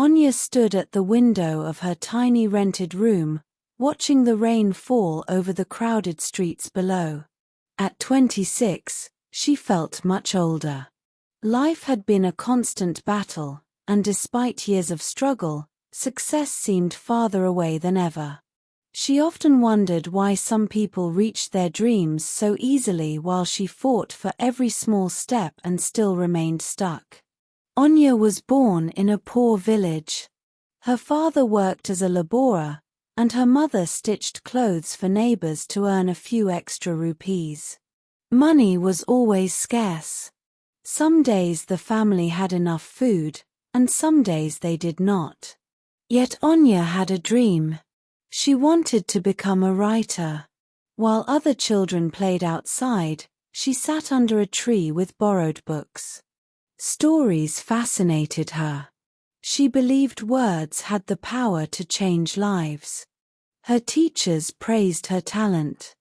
Anya stood at the window of her tiny rented room, watching the rain fall over the crowded streets below. At 26, she felt much older. Life had been a constant battle, and despite years of struggle, success seemed farther away than ever. She often wondered why some people reached their dreams so easily while she fought for every small step and still remained stuck. Anya was born in a poor village. Her father worked as a laborer, and her mother stitched clothes for neighbors to earn a few extra rupees. Money was always scarce. Some days the family had enough food, and some days they did not. Yet Anya had a dream. She wanted to become a writer. While other children played outside, she sat under a tree with borrowed books. Stories fascinated her. She believed words had the power to change lives. Her teachers praised her talent.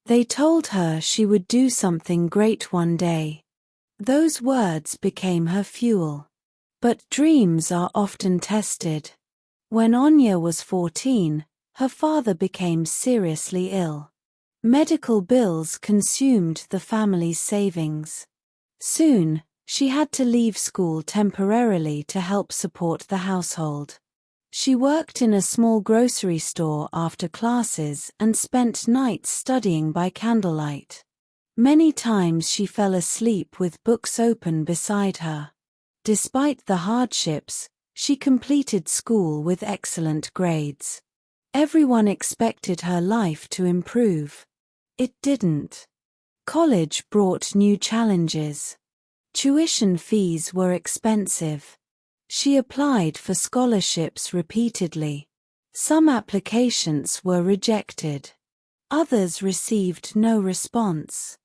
They told her she would do something great one day. Those words became her fuel. But dreams are often tested. When Anya was 14, her father became seriously ill. Medical bills consumed the family's savings. Soon, she had to leave school temporarily to help support the household. She worked in a small grocery store after classes and spent nights studying by candlelight. Many times she fell asleep with books open beside her. Despite the hardships, she completed school with excellent grades. Everyone expected her life to improve. It didn't. College brought new challenges. Tuition fees were expensive. She applied for scholarships repeatedly. Some applications were rejected. Others received no response.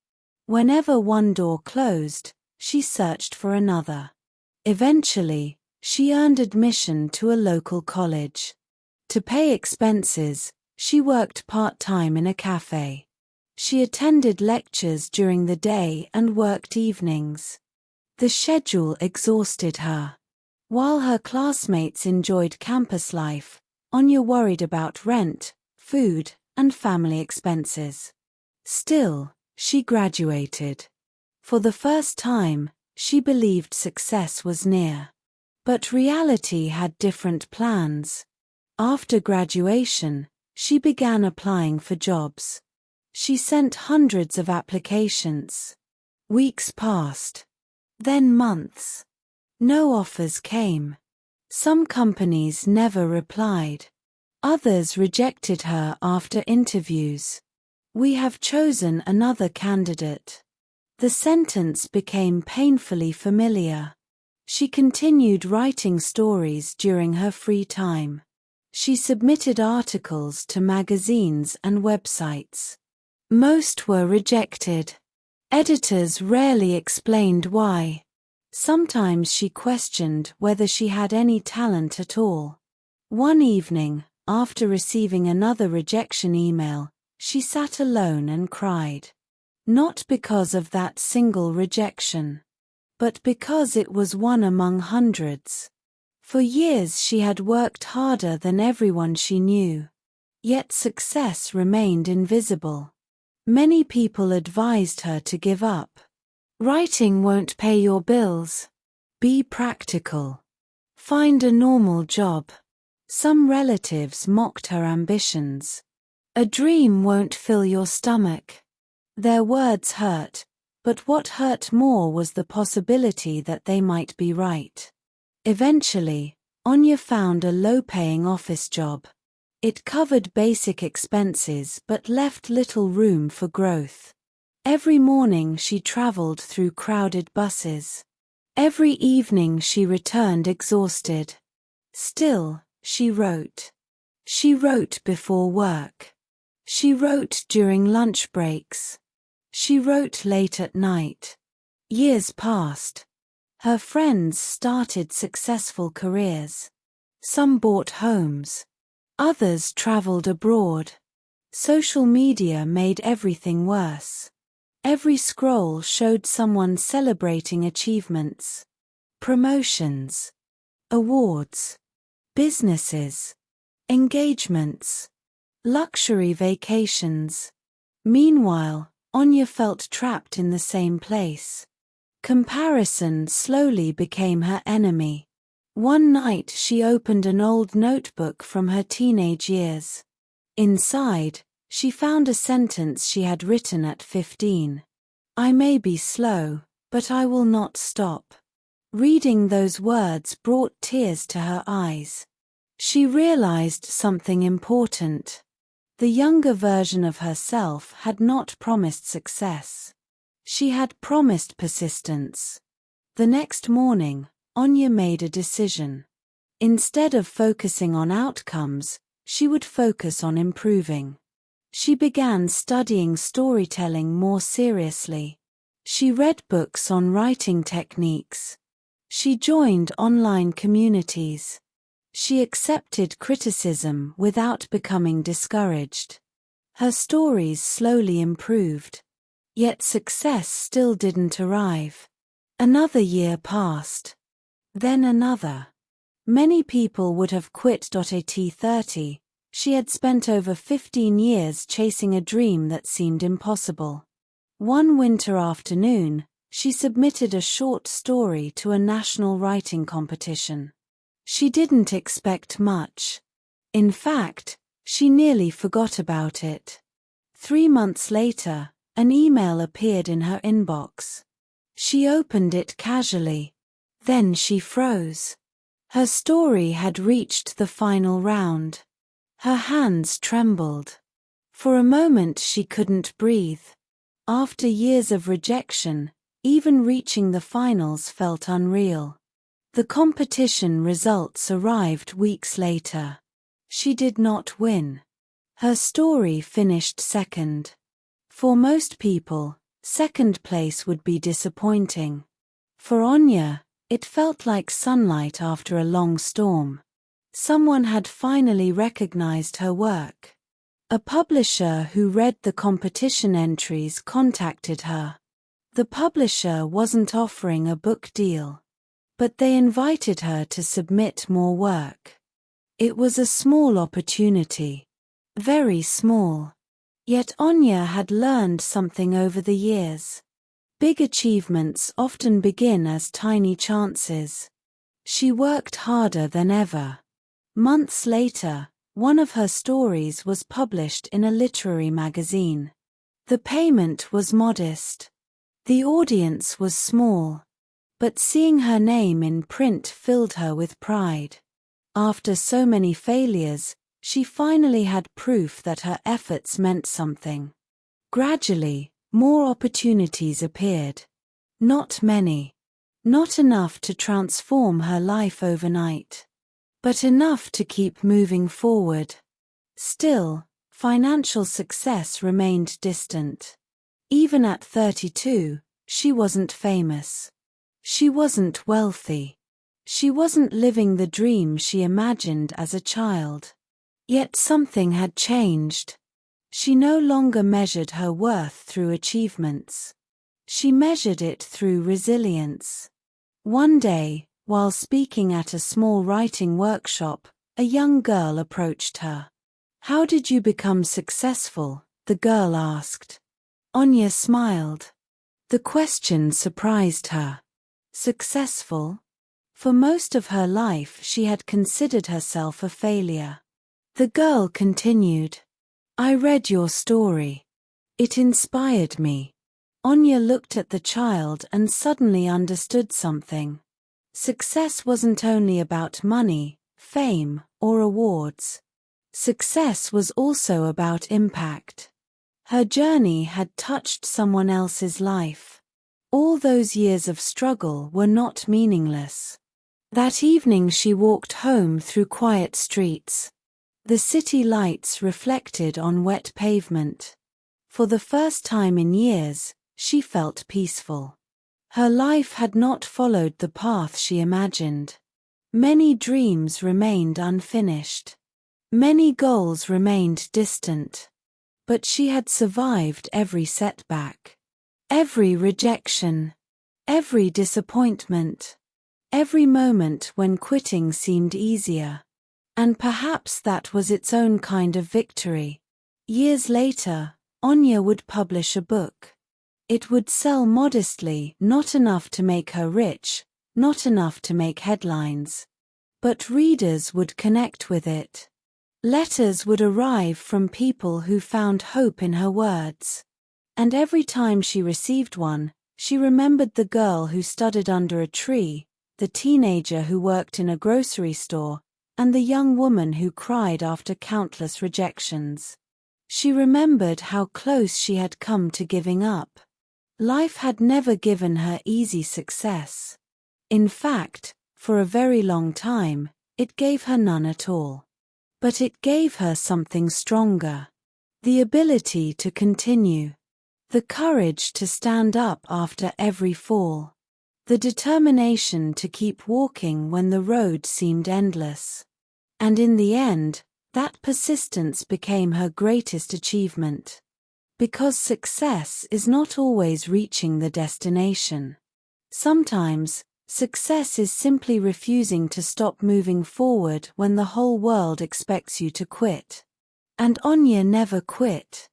Whenever one door closed, she searched for another. Eventually, she earned admission to a local college. To pay expenses, she worked part-time in a cafe. She attended lectures during the day and worked evenings. The schedule exhausted her. While her classmates enjoyed campus life, Anya worried about rent, food, and family expenses. Still, she graduated. For the first time, she believed success was near. But reality had different plans. After graduation, she began applying for jobs. She sent hundreds of applications. Weeks passed. Then months. No offers came. Some companies never replied. Others rejected her after interviews. "We have chosen another candidate." The sentence became painfully familiar. She continued writing stories during her free time. She submitted articles to magazines and websites. Most were rejected. Editors rarely explained why. Sometimes she questioned whether she had any talent at all. One evening, after receiving another rejection email, she sat alone and cried. Not because of that single rejection, but because it was one among hundreds. For years she had worked harder than everyone she knew. Yet success remained invisible. Many people advised her to give up. Writing won't pay your bills. Be practical. Find a normal job. Some relatives mocked her ambitions. A dream won't fill your stomach. Their words hurt, but what hurt more was the possibility that they might be right. Eventually, Anya found a low-paying office job. It covered basic expenses but left little room for growth. Every morning she traveled through crowded buses. Every evening she returned exhausted. Still, she wrote. She wrote before work. She wrote during lunch breaks. She wrote late at night. Years passed. Her friends started successful careers. Some bought homes. Others traveled abroad. Social media made everything worse. Every scroll showed someone celebrating achievements. Promotions. Awards. businesses, engagements, luxury vacations. Meanwhile, Anya felt trapped in the same place. Comparison slowly became her enemy. One night she opened an old notebook from her teenage years. Inside, she found a sentence she had written at 15. "I may be slow, but I will not stop." Reading those words brought tears to her eyes. She realized something important. The younger version of herself had not promised success. She had promised persistence. The next morning, Anya made a decision. Instead of focusing on outcomes, she would focus on improving. She began studying storytelling more seriously. She read books on writing techniques. She joined online communities. She accepted criticism without becoming discouraged. Her stories slowly improved. Yet success still didn't arrive. Another year passed. Then another. Many people would have quit at 30. She had spent over 15 years chasing a dream that seemed impossible. One winter afternoon, she submitted a short story to a national writing competition. She didn't expect much. In fact, she nearly forgot about it. 3 months later, an email appeared in her inbox. She opened it casually. Then she froze. Her story had reached the final round. Her hands trembled. For a moment she couldn't breathe. After years of rejection, even reaching the finals felt unreal. The competition results arrived weeks later. She did not win. Her story finished second. For most people, second place would be disappointing. For Anya, it felt like sunlight after a long storm. Someone had finally recognized her work. A publisher who read the competition entries contacted her. The publisher wasn't offering a book deal, but they invited her to submit more work. It was a small opportunity. Very small. Yet Anya had learned something over the years. Big achievements often begin as tiny chances. She worked harder than ever. Months later, one of her stories was published in a literary magazine. The payment was modest. The audience was small. But seeing her name in print filled her with pride. After so many failures, she finally had proof that her efforts meant something. Gradually, more opportunities appeared. Not many. Not enough to transform her life overnight. But enough to keep moving forward. Still, financial success remained distant. Even at 32, she wasn't famous. She wasn't wealthy. She wasn't living the dream she imagined as a child. Yet something had changed. She no longer measured her worth through achievements. She measured it through resilience. One day, while speaking at a small writing workshop, a young girl approached her. "How did you become successful?" the girl asked. Anya smiled. The question surprised her. Successful? For most of her life she had considered herself a failure. The girl continued. "I read your story. It inspired me." Anya looked at the child and suddenly understood something. Success wasn't only about money, fame, or awards. Success was also about impact. Her journey had touched someone else's life. All those years of struggle were not meaningless. That evening she walked home through quiet streets. The city lights reflected on wet pavement. For the first time in years, she felt peaceful. Her life had not followed the path she imagined. Many dreams remained unfinished. Many goals remained distant. But she had survived every setback. Every rejection. Every disappointment. Every moment when quitting seemed easier. And perhaps that was its own kind of victory. Years later, Anya would publish a book. It would sell modestly, not enough to make her rich, not enough to make headlines. But readers would connect with it. Letters would arrive from people who found hope in her words. And every time she received one, she remembered the girl who studied under a tree, the teenager who worked in a grocery store, and the young woman who cried after countless rejections. She remembered how close she had come to giving up. Life had never given her easy success. In fact, for a very long time, it gave her none at all. But it gave her something stronger. The ability to continue. The courage to stand up after every fall. The determination to keep walking when the road seemed endless. And in the end, that persistence became her greatest achievement. Because success is not always reaching the destination. Sometimes, success is simply refusing to stop moving forward when the whole world expects you to quit. And Anya never quit.